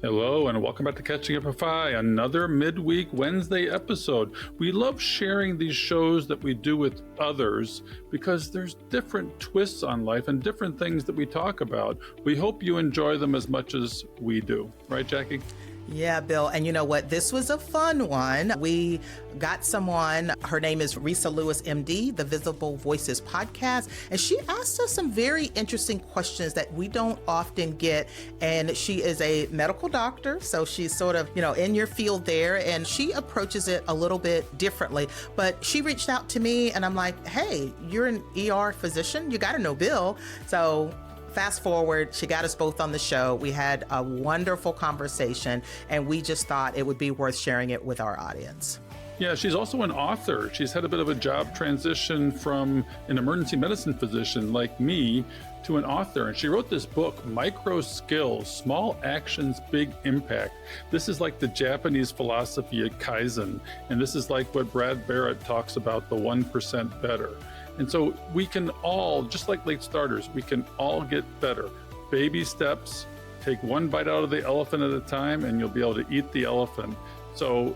Hello and welcome back to Catching Up with Fi, another midweek Wednesday episode. We love sharing these shows that we do with others because there's different twists on life and different things that we talk about. We hope you enjoy them as much as we do. Right, Jackie? Yeah, Bill. And you know what? This was a fun one. We got someone, her name is Resa E Lewiss, MD, the Visible Voices podcast. And she asked us some very interesting questions that we don't often get. And she is a medical doctor. So she's sort of, in your field there. And she approaches it a little bit differently. But she reached out to me and I'm like, hey, you're an ER physician. You got to know Bill. So fast forward, she got us both on the show. We had a wonderful conversation, and we just thought it would be worth sharing it with our audience. Yeah, she's also an author. She's had a bit of a job transition from an emergency medicine physician like me to an author. And she wrote this book, Micro Skills, Small Actions, Big Impact. This is like the Japanese philosophy of Kaizen. And this is like what Brad Barrett talks about, the 1% better. And so we can all, just like late starters, we can all get better. Baby steps, take one bite out of the elephant at a time, and you'll be able to eat the elephant. So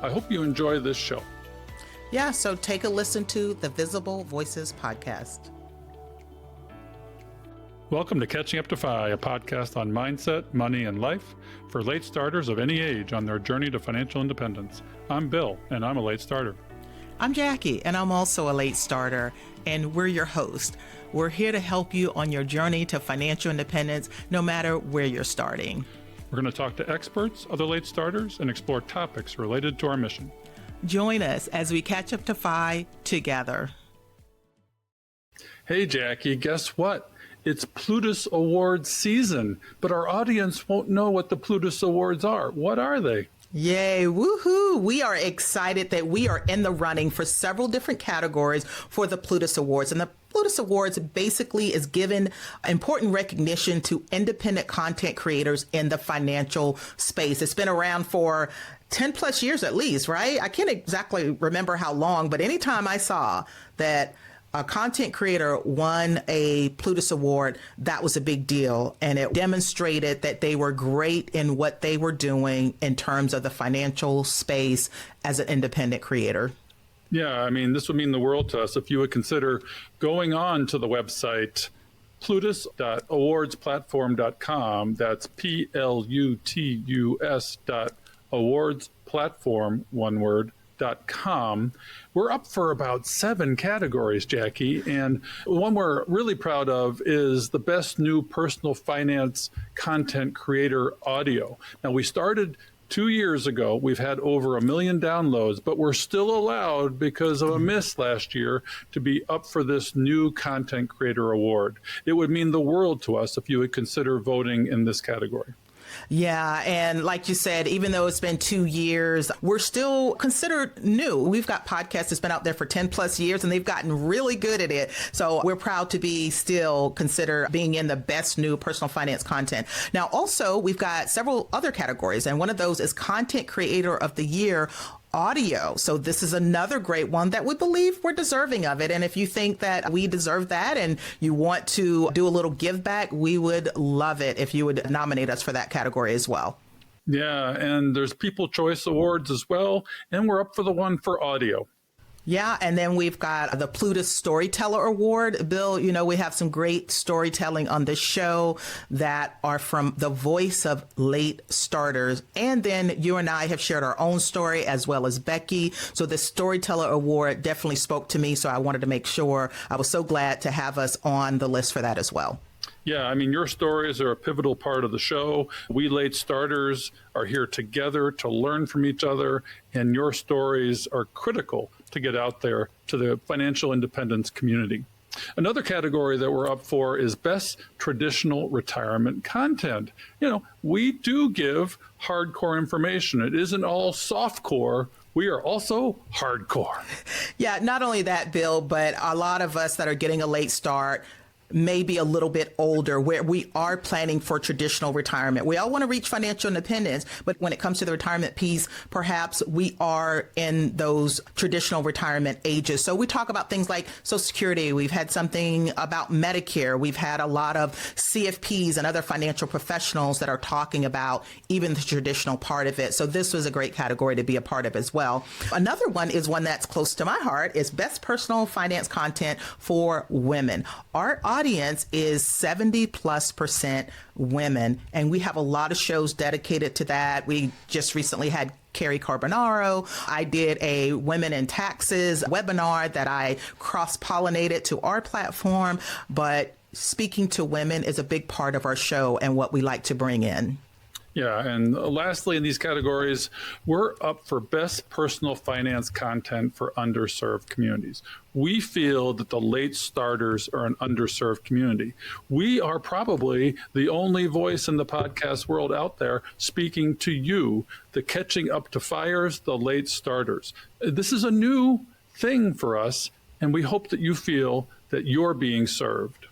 I hope you enjoy this show. Yeah, so take a listen to the Visible Voices podcast. Welcome to Catching Up to Fi, a podcast on mindset, money, and life for late starters of any age on their journey to financial independence. I'm Bill, and I'm a late starter. I'm Jackie, and I'm also a late starter, and we're your host. We're here to help you on your journey to financial independence, no matter where you're starting. We're going to talk to experts, other late starters, and explore topics related to our mission. Join us as we catch up to Fi together. Hey, Jackie, guess what? It's Plutus Awards season, but our audience won't know what the Plutus Awards are. What are they? Yay, woohoo! We are excited that we are in the running for several different categories for the Plutus Awards. And the Plutus Awards basically is given important recognition to independent content creators in the financial space. It's been around for 10 plus years at least, right? I can't exactly remember how long, but anytime I saw that a content creator won a Plutus Award, that was a big deal. And it demonstrated that they were great in what they were doing in terms of the financial space as an independent creator. Yeah, I mean, this would mean the world to us if you would consider going on to the website plutus.awardsplatform.com. That's plutus.awardsplatform, one word, .com. We're up for about 7 categories, Jackie, and one we're really proud of is the best new personal finance content creator audio. Now, we started 2 years ago. We've had over 1 million downloads, but we're still allowed, because of a miss last year, to be up for this new content creator award. It would mean the world to us if you would consider voting in this category. Yeah. And like you said, even though it's been 2 years, we're still considered new. We've got podcasts that's been out there for 10 plus years and they've gotten really good at it. So we're proud to be still considered being in the best new personal finance content. Now, also, we've got several other categories, and one of those is Content Creator of the Year audio. So this is another great one that we believe we're deserving of it. And if you think that we deserve that and you want to do a little give back, we would love it if you would nominate us for that category as well. Yeah, and there's People Choice Awards as well, and we're up for the one for audio. Yeah, and then we've got the Plutus Storyteller Award. Bill, we have some great storytelling on this show that are from the voice of late starters. And then you and I have shared our own story, as well as Becky. So the Storyteller Award definitely spoke to me. So I wanted to make sure, I was so glad to have us on the list for that as well. Yeah, I mean, your stories are a pivotal part of the show. We late starters are here together to learn from each other, and your stories are critical to get out there to the financial independence community. Another category that we're up for is Best Traditional Retirement Content. We do give hardcore information. It isn't all softcore. We are also hardcore. Yeah, not only that, Bill, but a lot of us that are getting a late start maybe a little bit older, where we are planning for traditional retirement. We all want to reach financial independence, but when it comes to the retirement piece, perhaps we are in those traditional retirement ages. So we talk about things like Social Security. We've had something about Medicare. We've had a lot of CFPs and other financial professionals that are talking about even the traditional part of it. So this was a great category to be a part of as well. Another one is one that's close to my heart, is best personal finance content for women. Our audience is 70+% women, and we have a lot of shows dedicated to that. We just recently had Carrie Carbonaro. I did a Women in Taxes webinar that I cross-pollinated to our platform, but speaking to women is a big part of our show and what we like to bring in. Yeah, and lastly in these categories, we're up for best personal finance content for underserved communities. We feel that the late starters are an underserved community. We are probably the only voice in the podcast world out there speaking to you, the catching up to fires, the late starters. This is a new thing for us, and we hope that you feel that you're being served.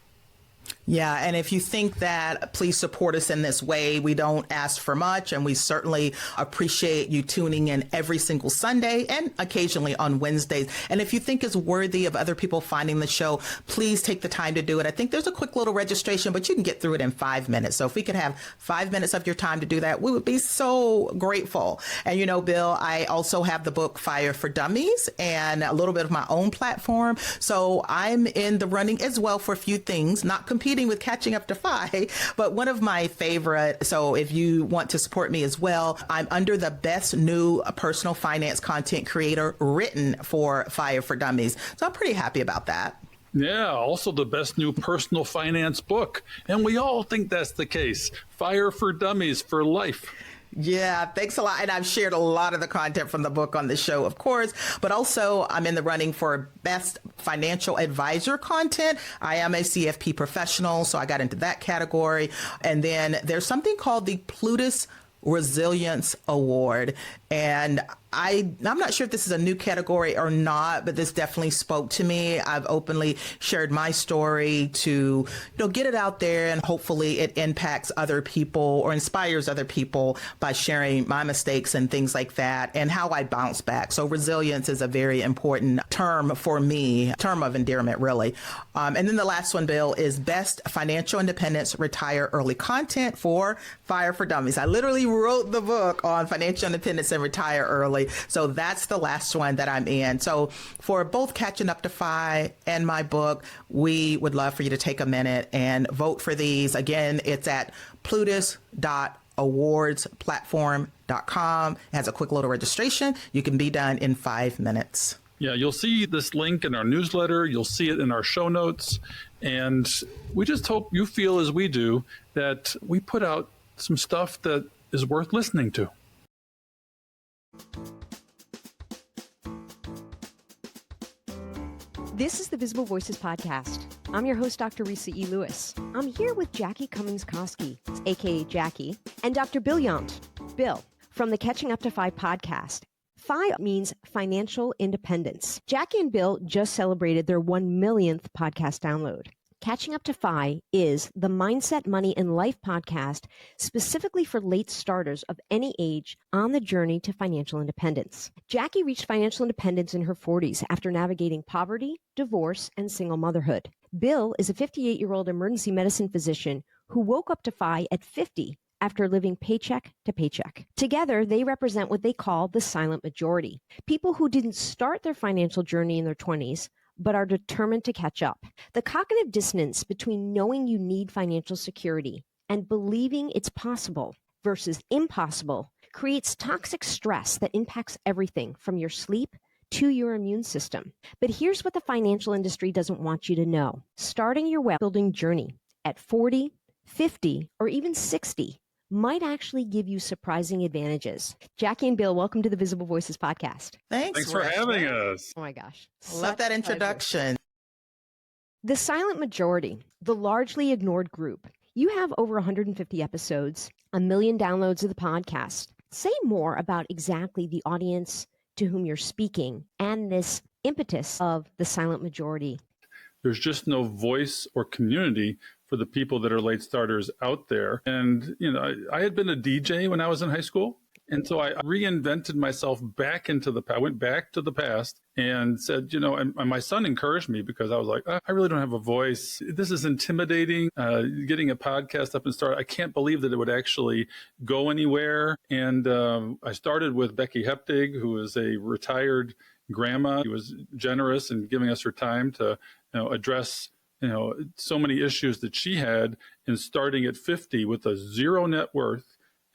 Yeah, and if you think that, please support us in this way. We don't ask for much, and we certainly appreciate you tuning in every single Sunday and occasionally on Wednesdays. And if you think it's worthy of other people finding the show, please take the time to do it. I think there's a quick little registration, but you can get through it in 5 minutes. So if we could have 5 minutes of your time to do that, we would be so grateful. And you know, Bill, I also have the book Fire for Dummies and a little bit of my own platform. So I'm in the running as well for a few things, not competing with Catching Up to Fi, but one of my favorite. So if you want to support me as well, I'm under the best new personal finance content creator written for Fire for Dummies. So I'm pretty happy about that. Yeah, also the best new personal finance book. And we all think that's the case. Fire for Dummies for life. Yeah, thanks a lot. And I've shared a lot of the content from the book on the show, of course, but also I'm in the running for best financial advisor content. I am a CFP professional, so I got into that category. And then there's something called the Plutus Resilience Award. And I'm not sure if this is a new category or not, but this definitely spoke to me. I've openly shared my story to, get it out there, and hopefully it impacts other people or inspires other people by sharing my mistakes and things like that and how I bounce back. So resilience is a very important term for me, term of endearment, really. And then the last one, Bill, is best financial independence retire early content for Fire for Dummies. I literally wrote the book on financial independence and retire early. So that's the last one that I'm in. So for both Catching Up to Fi and my book, we would love for you to take a minute and vote for these. Again, it's at plutus.awardsplatform.com. It has a quick little registration. You can be done in 5 minutes. Yeah, you'll see this link in our newsletter. You'll see it in our show notes. And we just hope you feel as we do that we put out some stuff that is worth listening to. This is the Visible Voices podcast. I'm your host, Dr. Resa E. Lewiss. I'm here with Jackie Cummings Koski, aka Jackie, and Dr. Bill Yount. Bill, from the Catching Up to Fi podcast. Fi means financial independence. Jackie and Bill just celebrated their 1 millionth podcast download. Catching Up to Fi is the Mindset, Money, and Life podcast specifically for late starters of any age on the journey to financial independence. Jackie reached financial independence in her 40s after navigating poverty, divorce, and single motherhood. Bill is a 58-year-old emergency medicine physician who woke up to Fi at 50 after living paycheck to paycheck. Together, they represent what they call the silent majority, people who didn't start their financial journey in their 20s, but are determined to catch up. The cognitive dissonance between knowing you need financial security and believing it's possible versus impossible creates toxic stress that impacts everything from your sleep to your immune system. But here's what the financial industry doesn't want you to know. Starting your wealth building journey at 40, 50, or even 60 might actually give you surprising advantages. Jackie and Bill, welcome to the Visible Voices podcast. Thanks for having us. Oh my gosh. Love that introduction. The silent majority, the largely ignored group. You have over 150 episodes, 1 million downloads of the podcast. Say more about exactly the audience to whom you're speaking and this impetus of the silent majority. There's just no voice or community for the people that are late starters out there. And, I had been a DJ when I was in high school. And so I reinvented myself back I went back to the past and said, and my son encouraged me because I was like, I really don't have a voice. This is intimidating, getting a podcast up and started. I can't believe that it would actually go anywhere. And I started with Becky Heptig, who is a retired grandma. She was generous in giving us her time to address so many issues that she had, and starting at 50 with a zero net worth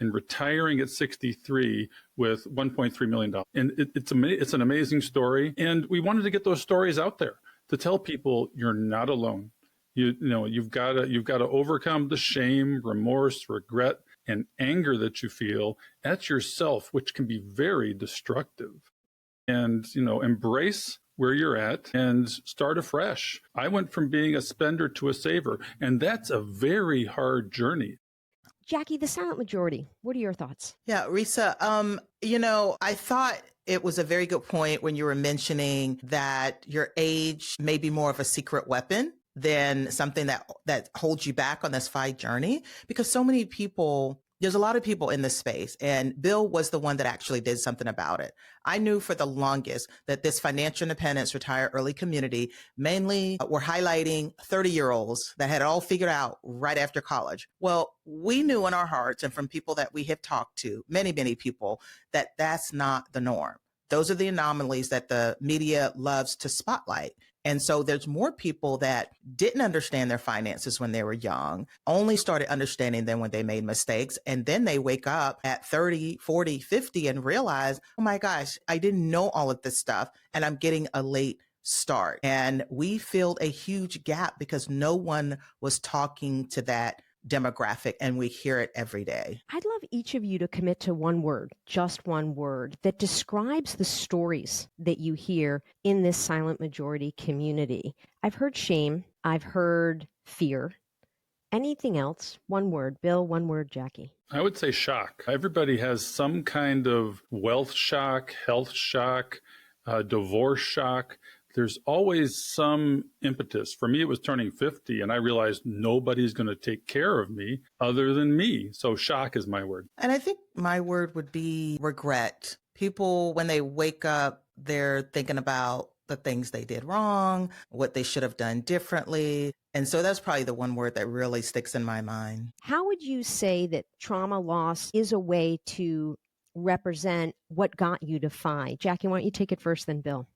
and retiring at 63 with $1.3 million. And it's an amazing story. And we wanted to get those stories out there to tell people you're not alone. You've got to overcome the shame, remorse, regret, and anger that you feel at yourself, which can be very destructive. And, embrace where you're at and start afresh. I went from being a spender to a saver, and that's a very hard journey. Jackie, the silent majority, what are your thoughts? Yeah, Risa, I thought it was a very good point when you were mentioning that your age may be more of a secret weapon than something that holds you back on this fight journey, because so many people, there's a lot of people in this space, and Bill was the one that actually did something about it. I knew for the longest that this financial independence, retire early community mainly were highlighting 30-year-olds that had it all figured out right after college. Well, we knew in our hearts, and from people that we have talked to, many, many people, that that's not the norm. Those are the anomalies that the media loves to spotlight. And so there's more people that didn't understand their finances when they were young, only started understanding them when they made mistakes. And then they wake up at 30, 40, 50 and realize, oh my gosh, I didn't know all of this stuff and I'm getting a late start. And we filled a huge gap because no one was talking to that demographic, and we hear it every day. I'd love each of you to commit to one word, just one word, that describes the stories that you hear in this silent majority community. I've heard shame. I've heard fear. Anything else? One word. Bill, one word. Jackie. I would say shock. Everybody has some kind of wealth shock, health shock, divorce shock. There's always some impetus. For me, it was turning 50, and I realized nobody's going to take care of me other than me. So shock is my word. And I think my word would be regret. People, when they wake up, they're thinking about the things they did wrong, what they should have done differently. And so that's probably the one word that really sticks in my mind. How would you say that trauma loss is a way to represent what got you to FI? Jackie, why don't you take it first, then Bill?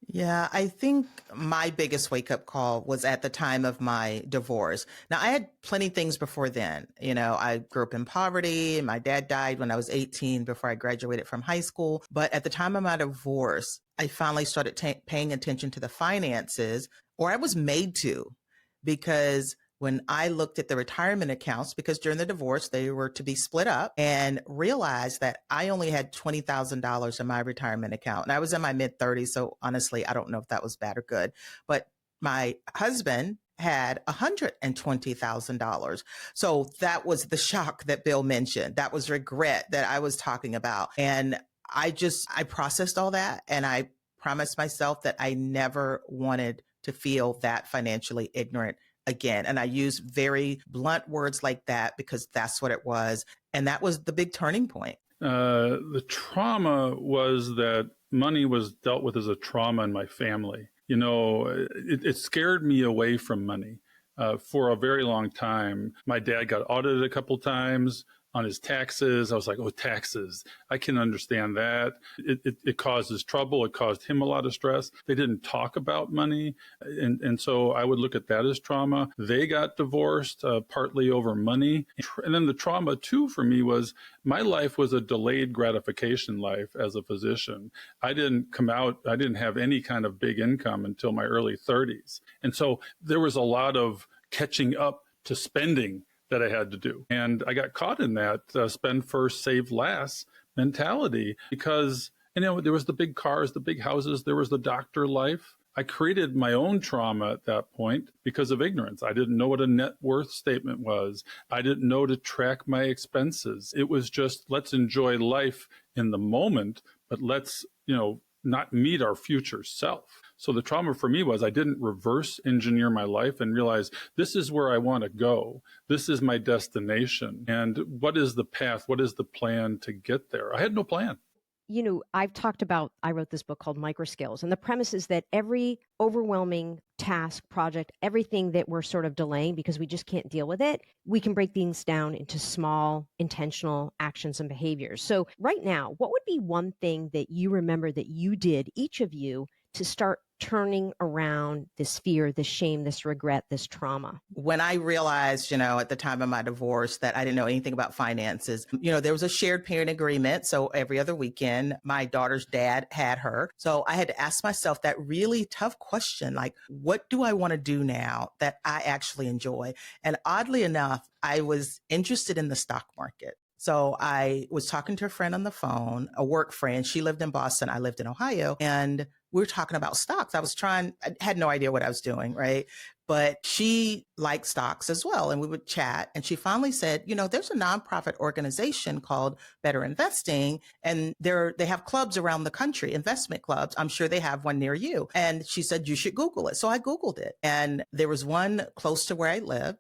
Yeah, I think my biggest wake-up call was at the time of my divorce. Now, I had plenty of things before then. I grew up in poverty. My dad died when I was 18 before I graduated from high school. But at the time of my divorce, I finally started paying attention to the finances, or I was made to, because when I looked at the retirement accounts, because during the divorce, they were to be split up, and realized that I only had $20,000 in my retirement account. And I was in my mid-30s, so honestly, I don't know if that was bad or good. But my husband had $120,000. So that was the shock that Bill mentioned. That was regret that I was talking about. And I processed all that, and I promised myself that I never wanted to feel that financially ignorant again. And I use very blunt words like that because that's what it was. And that was the big turning point. The trauma was that money was dealt with as a trauma in my family. It scared me away from money for a very long time. My dad got audited a couple times on his taxes. I was like, oh, taxes. I can understand that. It causes trouble. It caused him a lot of stress. They didn't talk about money. And so I would look at that as trauma. They got divorced partly over money. And then the trauma too for me was my life was a delayed gratification life as a physician. I didn't have any kind of big income until my early 30s. And so there was a lot of catching up to spending that I had to do. And I got caught in that spend first, save last mentality because, there was the big cars, the big houses, there was the doctor life. I created my own trauma at that point because of ignorance. I didn't know what a net worth statement was. I didn't know to track my expenses. It was just, let's enjoy life in the moment, but let's, not meet our future self. So the trauma for me was I didn't reverse engineer my life and realize this is where I want to go. This is my destination. And what is the path? What is the plan to get there? I had no plan. You know, I wrote this book called Micro Skills, and the premise is that every overwhelming task, project, everything that we're sort of delaying because we just can't deal with it, we can break things down into small, intentional actions and behaviors. So right now, what would be one thing that you remember that you did, each of you, to start turning around this fear, this shame, this regret, this trauma? When I realized, at the time of my divorce that I didn't know anything about finances, there was a shared parent agreement. So every other weekend, my daughter's dad had her. So I had to ask myself that really tough question, like, what do I want to do now that I actually enjoy? And oddly enough, I was interested in the stock market. So I was talking to a friend on the phone, a work friend. She lived in Boston. I lived in Ohio. And we were talking about stocks. I had no idea what I was doing, right? But she liked stocks as well. And we would chat. And she finally said, there's a nonprofit organization called BetterInvesting. And they have clubs around the country, investment clubs. I'm sure they have one near you. And she said, you should Google it. So I Googled it. And there was one close to where I lived.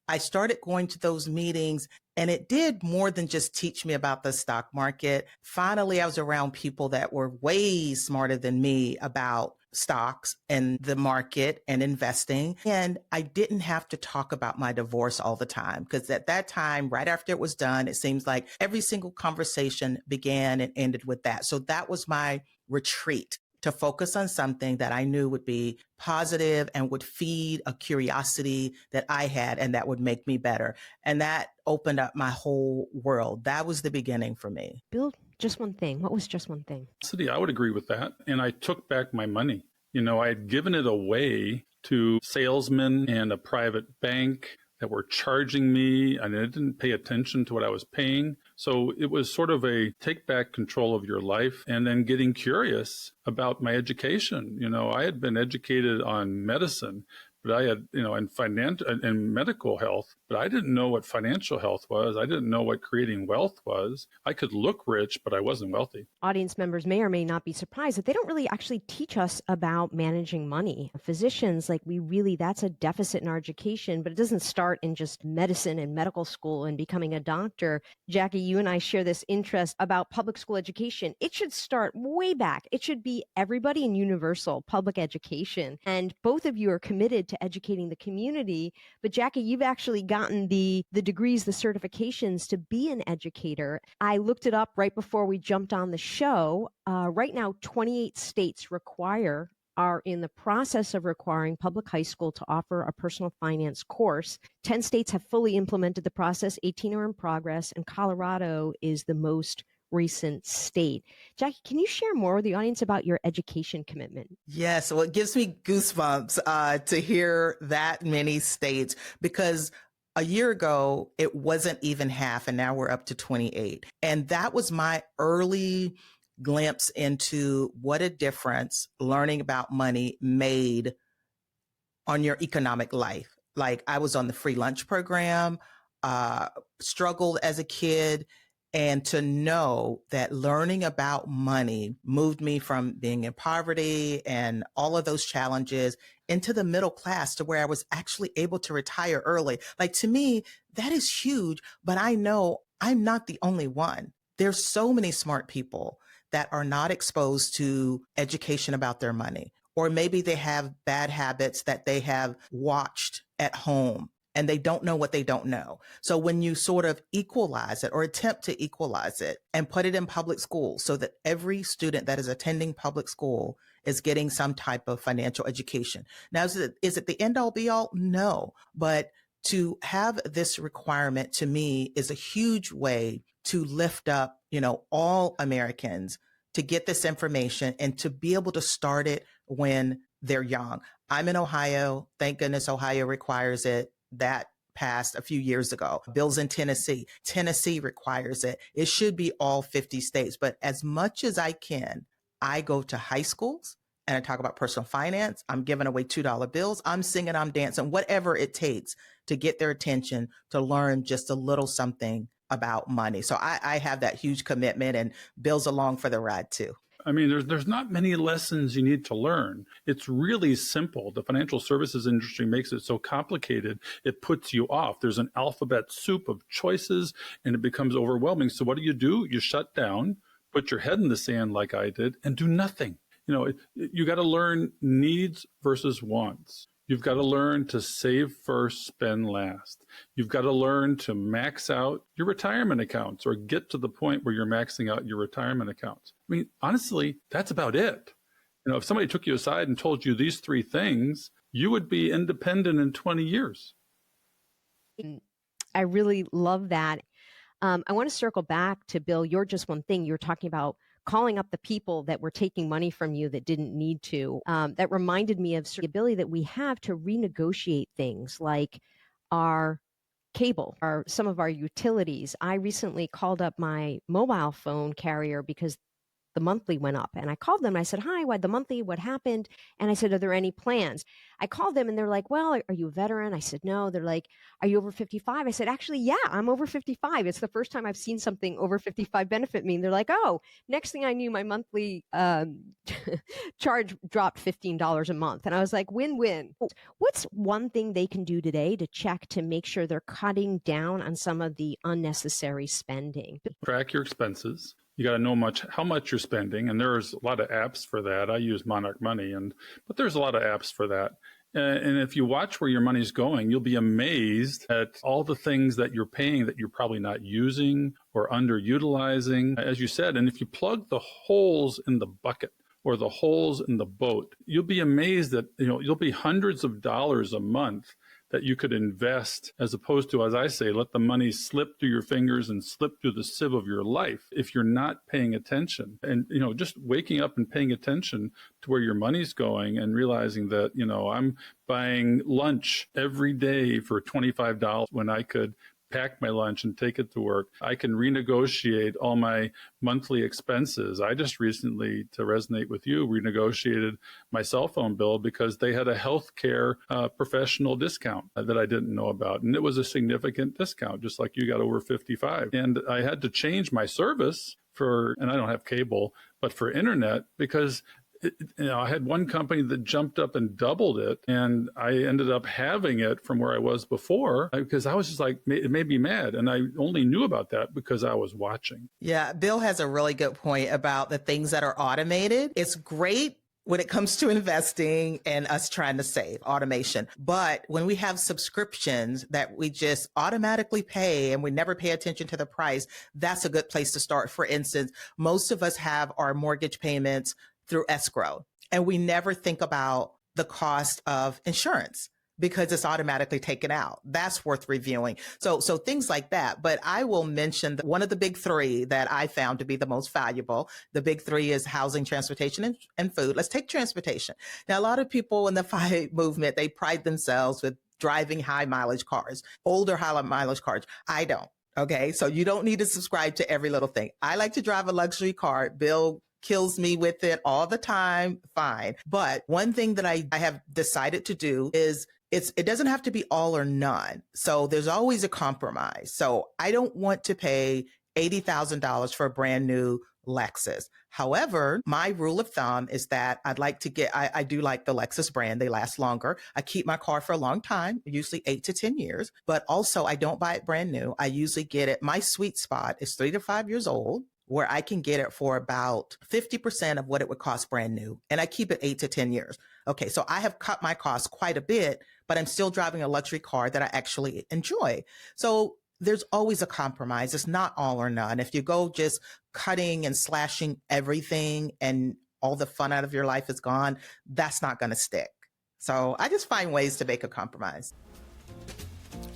I started going to those meetings, and it did more than just teach me about the stock market. Finally, I was around people that were way smarter than me about stocks and the market and investing. And I didn't have to talk about my divorce all the time, because at that time, right after it was done, it seems like every single conversation began and ended with that. So that was my retreat, to focus on something that I knew would be positive and would feed a curiosity that I had and that would make me better. And that opened up my whole world. That was the beginning for me. Bill, just one thing. What was just one thing? I would agree with that. And I took back my money. I had given it away to salesmen and a private bank that were charging me, and I didn't pay attention to what I was paying. So it was sort of a take back control of your life, and then getting curious about my education. I had been educated on medicine, but I had, in financial and medical health, but I didn't know what financial health was. I didn't know what creating wealth was. I could look rich, but I wasn't wealthy. Audience members may or may not be surprised that they don't really actually teach us about managing money. Physicians, that's a deficit in our education, but it doesn't start in just medicine and medical school and becoming a doctor. Jackie, you and I share this interest about public school education. It should start way back. It should be everybody in universal public education. And both of you are committed to educating the community. But Jackie, you've actually gotten the degrees, the certifications to be an educator. I looked it up right before we jumped on the show. Right now, 28 states are in the process of requiring public high school to offer a personal finance course. 10 states have fully implemented the process, 18 are in progress, and Colorado is the most recent state. Jackie, can you share more with the audience about your education commitment? Yes, well, it gives me goosebumps to hear that many states, because a year ago, it wasn't even half, and now we're up to 28. And that was my early glimpse into what a difference learning about money made on your economic life. Like, I was on the free lunch program, struggled as a kid, and to know that learning about money moved me from being in poverty and all of those challenges into the middle class, to where I was actually able to retire early. Like, to me, that is huge, but I know I'm not the only one. There's so many smart people that are not exposed to education about their money, or maybe they have bad habits that they have watched at home, and they don't know what they don't know. So when you sort of equalize it, or attempt to equalize it, and put it in public school so that every student that is attending public school is getting some type of financial education. Now, is it the end all be all? No. But to have this requirement, to me, is a huge way to lift up, all Americans to get this information and to be able to start it when they're young. I'm in Ohio. Thank goodness Ohio requires it. That passed a few years ago. Bills in Tennessee. Tennessee requires it. It should be all 50 states. But as much as I can, I go to high schools and I talk about personal finance. I'm giving away $2 bills. I'm singing, I'm dancing, whatever it takes to get their attention, to learn just a little something about money. So I have that huge commitment, and Bill's along for the ride too. I mean, there's not many lessons you need to learn. It's really simple. The financial services industry makes it so complicated, it puts you off. There's an alphabet soup of choices, and it becomes overwhelming. So what do? You shut down, put your head in the sand like I did, and do nothing. You got to learn needs versus wants. You've got to learn to save first, spend last. You've got to learn to max out your retirement accounts or get to the point where you're maxing out your retirement accounts. I mean, honestly, that's about it. If somebody took you aside and told you these three things, you would be independent in 20 years. I really love that. I want to circle back to Bill. You're just one thing. You're talking about calling up the people that were taking money from you that didn't need to. That reminded me of the ability that we have to renegotiate things like our cable or some of our utilities. I recently called up my mobile phone carrier because the monthly went up. And I called them and I said, hi, what happened? And I said, are there any plans? I called them and they're like, well, are you a veteran? I said, no. They're like, are you over 55? I said, actually, yeah, I'm over 55. It's the first time I've seen something over 55 benefit me. And they're like, oh, next thing I knew, my monthly charge dropped $15 a month. And I was like, win-win. What's one thing they can do today to check to make sure they're cutting down on some of the unnecessary spending? Track your expenses. You got to know how much you're spending, and there's a lot of apps for that. I use Monarch Money, but there's a lot of apps for that. And if you watch where your money's going, you'll be amazed at all the things that you're paying that you're probably not using or underutilizing, as you said. And if you plug the holes in the bucket or the holes in the boat, you'll be amazed that you'll be hundreds of dollars a month that you could invest, as opposed to, as I say, let the money slip through your fingers and slip through the sieve of your life if you're not paying attention. And, just waking up and paying attention to where your money's going and realizing that, I'm buying lunch every day for $25 when I could pack my lunch and take it to work. I can renegotiate all my monthly expenses. I just recently, to resonate with you, renegotiated my cell phone bill because they had a healthcare professional discount that I didn't know about. And it was a significant discount, just like you got over 55. And I had to change my service and I don't have cable, but for internet, because I had one company that jumped up and doubled it, and I ended up having it from where I was before because I was just like, it made me mad. And I only knew about that because I was watching. Yeah, Bill has a really good point about the things that are automated. It's great when it comes to investing and us trying to save automation. But when we have subscriptions that we just automatically pay and we never pay attention to the price, that's a good place to start. For instance, most of us have our mortgage payments through escrow, and we never think about the cost of insurance because it's automatically taken out. That's worth reviewing. So things like that. But I will mention one of the big three that I found to be the most valuable. The big three is housing, transportation, and food. Let's take transportation. Now, a lot of people in the FI movement, they pride themselves with driving high mileage cars, older high mileage cars. I don't. Okay. So you don't need to subscribe to every little thing. I like to drive a luxury car. Bill kills me with it all the time. Fine. But one thing that I have decided to do is it doesn't have to be all or none. So there's always a compromise. So I don't want to pay $80,000 for a brand new Lexus. However, my rule of thumb is that I do like the Lexus brand. They last longer. I keep my car for a long time, usually 8 to 10 years, but also I don't buy it brand new. I usually get it. My sweet spot is 3 to 5 years old, where I can get it for about 50% of what it would cost brand new. And I keep it 8 to 10 years. Okay. So I have cut my costs quite a bit, but I'm still driving a luxury car that I actually enjoy. So there's always a compromise. It's not all or none. If you go just cutting and slashing everything and all the fun out of your life is gone, that's not going to stick. So I just find ways to make a compromise.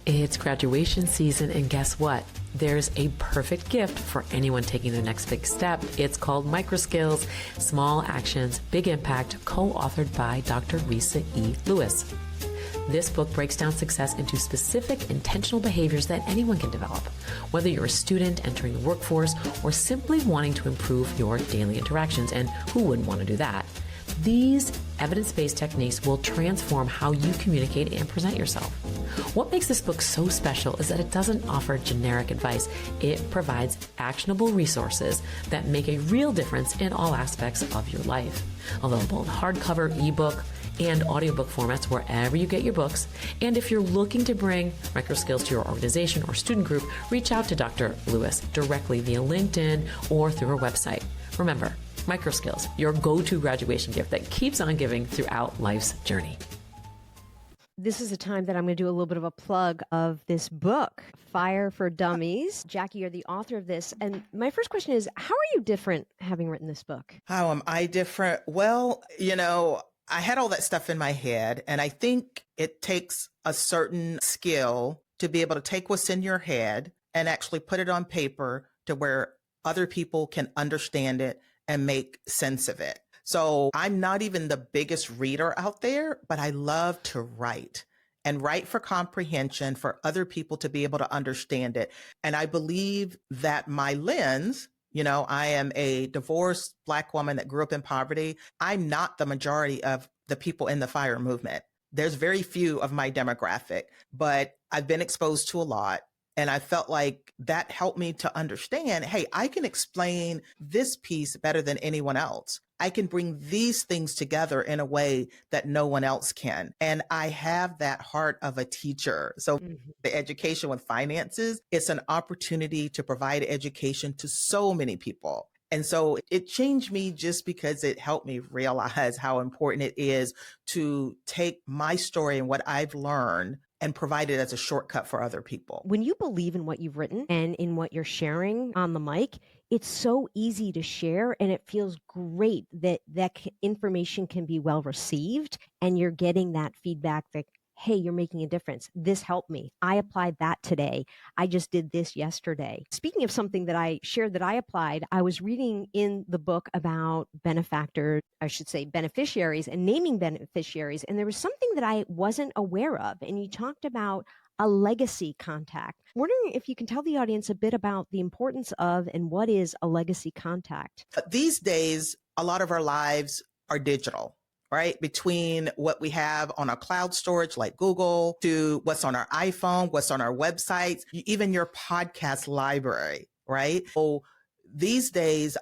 It's graduation season, and guess what? There's a perfect gift for anyone taking the next big step. It's called Micro Skills, Small Actions, Big Impact, co-authored by Dr. Resa E. Lewiss. This book breaks down success into specific intentional behaviors that anyone can develop, whether you're a student entering the workforce or simply wanting to improve your daily interactions, and who wouldn't want to do that? These evidence-based techniques will transform how you communicate and present yourself. What makes this book so special is that it doesn't offer generic advice. It provides actionable resources that make a real difference in all aspects of your life. Available in hardcover, ebook, and audiobook formats wherever you get your books. And if you're looking to bring micro skills to your organization or student group, reach out to Dr. Lewis directly via LinkedIn or through her website. Remember, micro skills, your go-to graduation gift that keeps on giving throughout life's journey. This is a time that I'm going to do a little bit of a plug of this book, Fire for Dummies. Jackie, you're the author of this. And my first question is, how are you different having written this book? How am I different? Well, I had all that stuff in my head, and I think it takes a certain skill to be able to take what's in your head and actually put it on paper to where other people can understand it and make sense of it. So I'm not even the biggest reader out there, but I love to write and write for comprehension for other people to be able to understand it. And I believe that my lens, I am a divorced Black woman that grew up in poverty. I'm not the majority of the people in the FIRE movement. There's very few of my demographic, but I've been exposed to a lot. And I felt like that helped me to understand, hey, I can explain this piece better than anyone else. I can bring these things together in a way that no one else can. And I have that heart of a teacher. So the education with finances, it's an opportunity to provide education to so many people. And so it changed me just because it helped me realize how important it is to take my story and what I've learned and provide it as a shortcut for other people. When you believe in what you've written and in what you're sharing on the mic, it's so easy to share, and it feels great that information can be well received and you're getting that feedback that, hey, you're making a difference. This helped me. I applied that today. I just did this yesterday. Speaking of something that I shared that I applied, I was reading in the book about beneficiaries and naming beneficiaries. And there was something that I wasn't aware of. And you talked about a legacy contact. I'm wondering if you can tell the audience a bit about the importance of and what is a legacy contact. These days, a lot of our lives are digital, right? Between what we have on our cloud storage like Google to what's on our iPhone, what's on our websites, even your podcast library, right? So these days,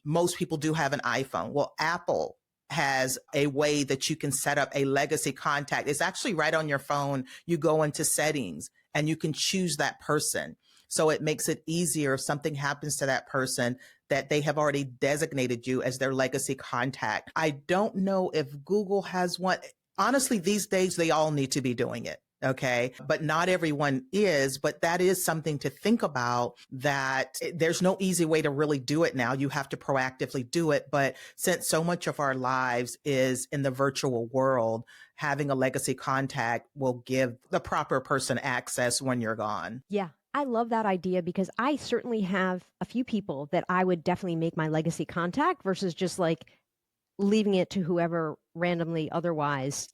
most people do have an iPhone. Well, Apple has a way that you can set up a legacy contact. It's actually right on your phone. You go into settings and you can choose that person. So it makes it easier if something happens to that person that they have already designated you as their legacy contact. I don't know if Google has one. Honestly, these days, they all need to be doing it. Okay. But not everyone is, but that is something to think about, that there's no easy way to really do it now. You have to proactively do it. But since so much of our lives is in the virtual world, having a legacy contact will give the proper person access when you're gone. Yeah. I love that idea because I certainly have a few people that I would definitely make my legacy contact versus just like leaving it to whoever randomly otherwise,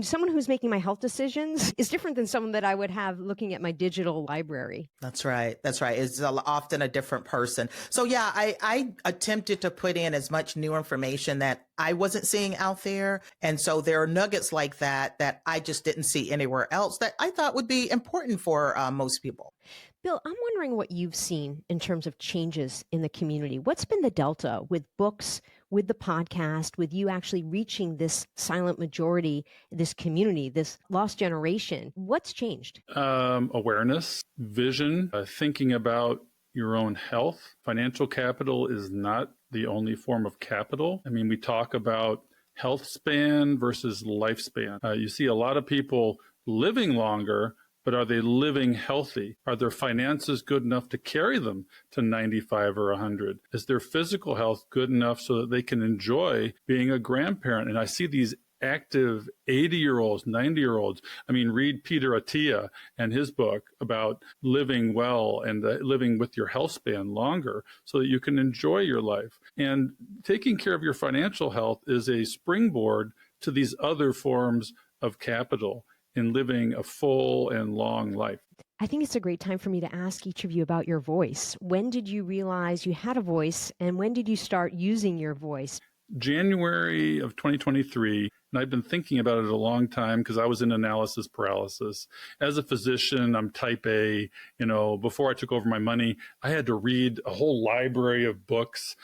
someone who's making my health decisions is different than someone that I would have looking at my digital library. That's right. That's right. It's often a different person. So yeah, I attempted to put in as much new information that I wasn't seeing out there. And so there are nuggets like that I just didn't see anywhere else that I thought would be important for most people. Bill, I'm wondering what you've seen in terms of changes in the community. What's been the delta with books, with the podcast, with you actually reaching this silent majority, this community, this lost generation? What's changed? Awareness, vision, thinking about your own health. Financial capital is not the only form of capital. I mean, we talk about health span versus lifespan. You see a lot of people living longer, but are they living healthy? Are their finances good enough to carry them to 95 or 100? Is their physical health good enough so that they can enjoy being a grandparent? And I see these active 80-year-olds, 90-year-olds. I mean, read Peter Attia and his book about living well and living with your health span longer so that you can enjoy your life. And taking care of your financial health is a springboard to these other forms of capital in living a full and long life. I think it's a great time for me to ask each of you about your voice. When did you realize you had a voice, and when did you start using your voice? January of 2023, and I've been thinking about it a long time because I was in analysis paralysis. As a physician, I'm type A. Before I took over my money, I had to read a whole library of books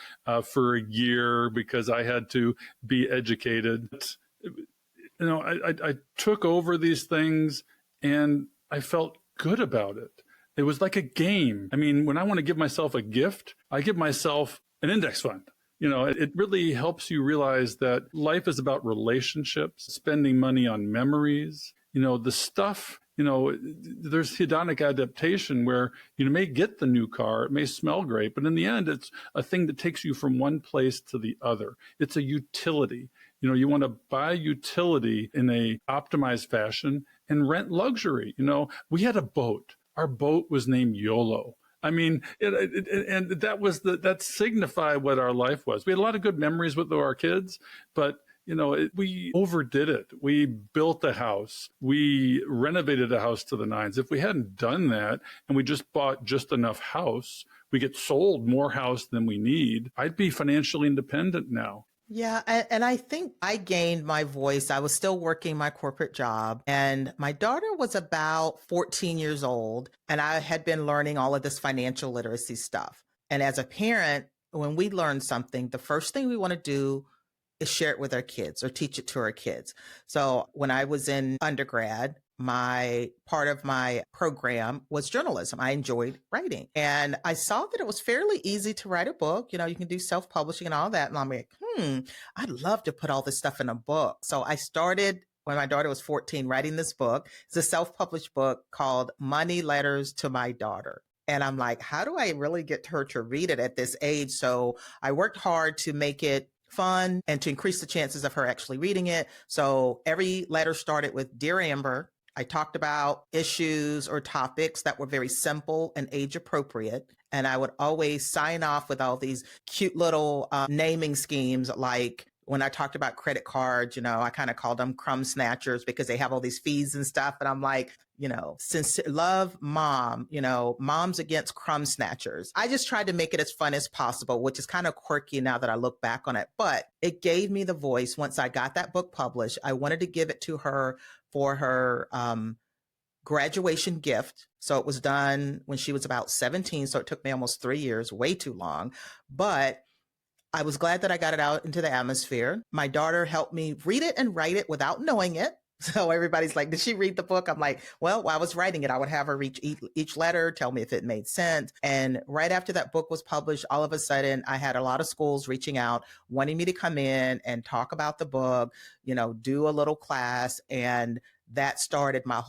for a year because I had to be educated. I took over these things and I felt good about it. It was like a game. I mean, when I want to give myself a gift, I give myself an index fund. It really helps you realize that life is about relationships, spending money on memories. The stuff, there's hedonic adaptation where you may get the new car, it may smell great, but in the end, it's a thing that takes you from one place to the other. It's a utility. You want to buy utility in a optimized fashion and rent luxury. We had a boat. Our boat was named YOLO. I mean, and that signified what our life was. We had a lot of good memories with our kids, but we overdid it. We built a house. We renovated a house to the nines. If we hadn't done that and we just bought just enough house, we get sold more house than we need, I'd be financially independent now. Yeah, and I think I gained my voice. I was still working my corporate job, and my daughter was about 14 years old, and I had been learning all of this financial literacy stuff. And as a parent, when we learn something, the first thing we want to do is share it with our kids or teach it to our kids. So when I was in undergrad, part of my program was journalism. I enjoyed writing. And I saw that it was fairly easy to write a book. You can do self-publishing and all that. And I'm like, I'd love to put all this stuff in a book. So I started when my daughter was 14 writing this book. It's a self-published book called Money Letters to My Daughter. And I'm like, how do I really get her to read it at this age? So I worked hard to make it fun and to increase the chances of her actually reading it. So every letter started with Dear Amber. I talked about issues or topics that were very simple and age appropriate. And I would always sign off with all these cute little naming schemes. Like when I talked about credit cards, I kind of called them crumb snatchers because they have all these fees and stuff. And I'm like, sincere love, mom, moms against crumb snatchers. I just tried to make it as fun as possible, which is kind of quirky now that I look back on it. But it gave me the voice. Once I got that book published, I wanted to give it to her for her graduation gift. So it was done when she was about 17. So it took me almost 3 years, way too long. But I was glad that I got it out into the atmosphere. My daughter helped me read it and write it without knowing it. So everybody's like, did she read the book? I'm like, well, while I was writing it, I would have her read each letter, tell me if it made sense. And right after that book was published, all of a sudden, I had a lot of schools reaching out, wanting me to come in and talk about the book, do a little class. And that started the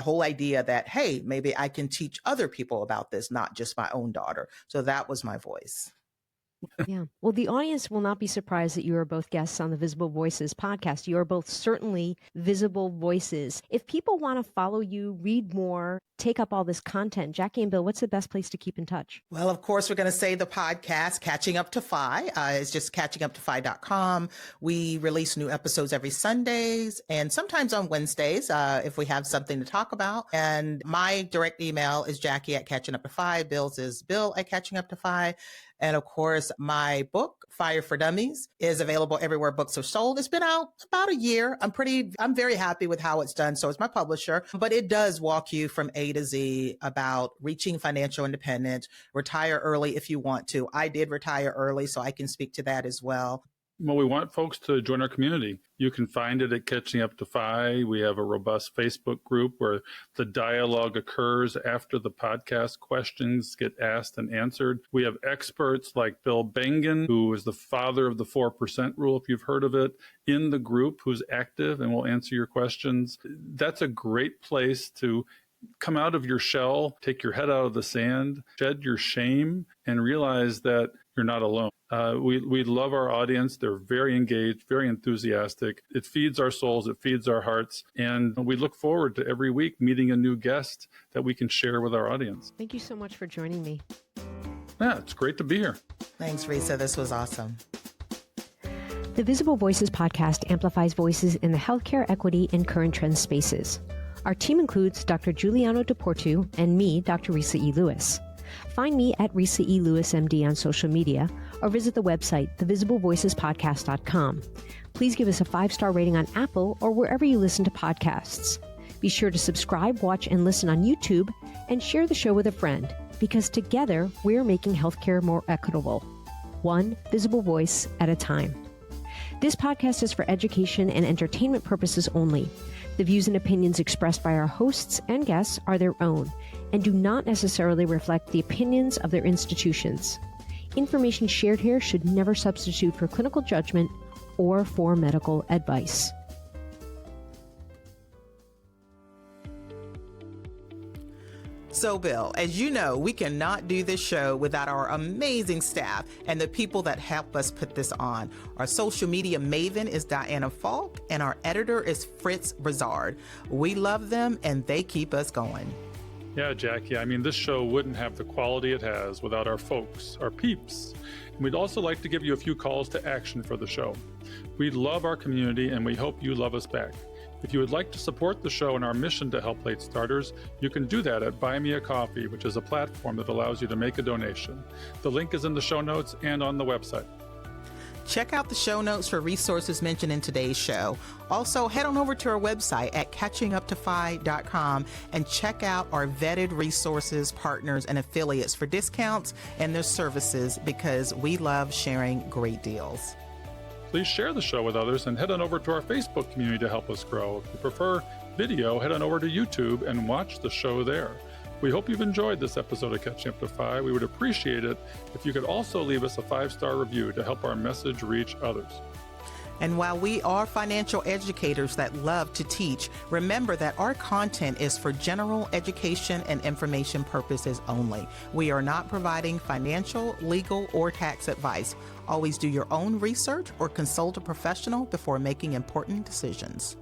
whole idea that, hey, maybe I can teach other people about this, not just my own daughter. So that was my voice. Yeah. Well, the audience will not be surprised that you are both guests on the Visible Voices podcast. You are both certainly visible voices. If people want to follow you, read more, take up all this content, Jackie and Bill, what's the best place to keep in touch? Well, of course, we're going to say the podcast, Catching Up to Fi. It's just catchinguptofy.com. We release new episodes every Sundays and sometimes on Wednesdays if we have something to talk about. And my direct email is Jackie@catchinguptofy. Bill's is Bill@catchinguptofy. And of course, my book, Fire for Dummies, is available everywhere books are sold. It's been out about a year. I'm very happy with how it's done. So is my publisher, but it does walk you from A to Z about reaching financial independence, retire early if you want to. I did retire early, so I can speak to that as well. Well, we want folks to join our community. You can find it at Catching Up to Fi. We have a robust Facebook group where the dialogue occurs after the podcast. Questions get asked and answered. We have experts like Bill Bengen, who is the father of the 4% rule, if you've heard of it, in the group, who's active and will answer your questions. That's a great place to come out of your shell, take your head out of the sand, shed your shame, and realize that you're not alone. We love our audience. They're very engaged, very enthusiastic. It feeds our souls. It feeds our hearts. And we look forward to every week meeting a new guest that we can share with our audience. Thank you so much for joining me. Yeah, it's great to be here. Thanks, Risa. This was awesome. The Visible Voices podcast amplifies voices in the healthcare, equity, and current trend spaces. Our team includes Dr. Giuliano DePortu and me, Dr. Resa E. Lewiss. Find me at Resa E Lewiss MD on social media or visit the website, thevisiblevoicespodcast.com. Please give us a 5-star rating on Apple or wherever you listen to podcasts. Be sure to subscribe, watch, and listen on YouTube, and share the show with a friend, because together we're making healthcare more equitable, one visible voice at a time. This podcast is for education and entertainment purposes only. The views and opinions expressed by our hosts and guests are their own and do not necessarily reflect the opinions of their institutions. Information shared here should never substitute for clinical judgment or for medical advice. So, Bill, as you know, we cannot do this show without our amazing staff and the people that help us put this on. Our social media maven is Diana Falk, and our editor is Fritz Brizard. We love them, and they keep us going. Yeah, Jackie, I mean, this show wouldn't have the quality it has without our folks, our peeps. And we'd also like to give you a few calls to action for the show. We love our community, and we hope you love us back. If you would like to support the show and our mission to help late starters, you can do that at Buy Me a Coffee, which is a platform that allows you to make a donation. The link is in the show notes and on the website. Check out the show notes for resources mentioned in today's show. Also, head on over to our website at catchinguptofy.com and check out our vetted resources, partners, and affiliates for discounts and their services, because we love sharing great deals. Please share the show with others and head on over to our Facebook community to help us grow. If you prefer video, head on over to YouTube and watch the show there. We hope you've enjoyed this episode of Catching Up to Fi. We would appreciate it if you could also leave us a 5-star review to help our message reach others. And while we are financial educators that love to teach, remember that our content is for general education and information purposes only. We are not providing financial, legal, or tax advice. Always do your own research or consult a professional before making important decisions.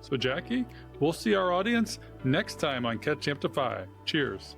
So, Jackie, we'll see our audience next time on Catching Up to Fi. Cheers.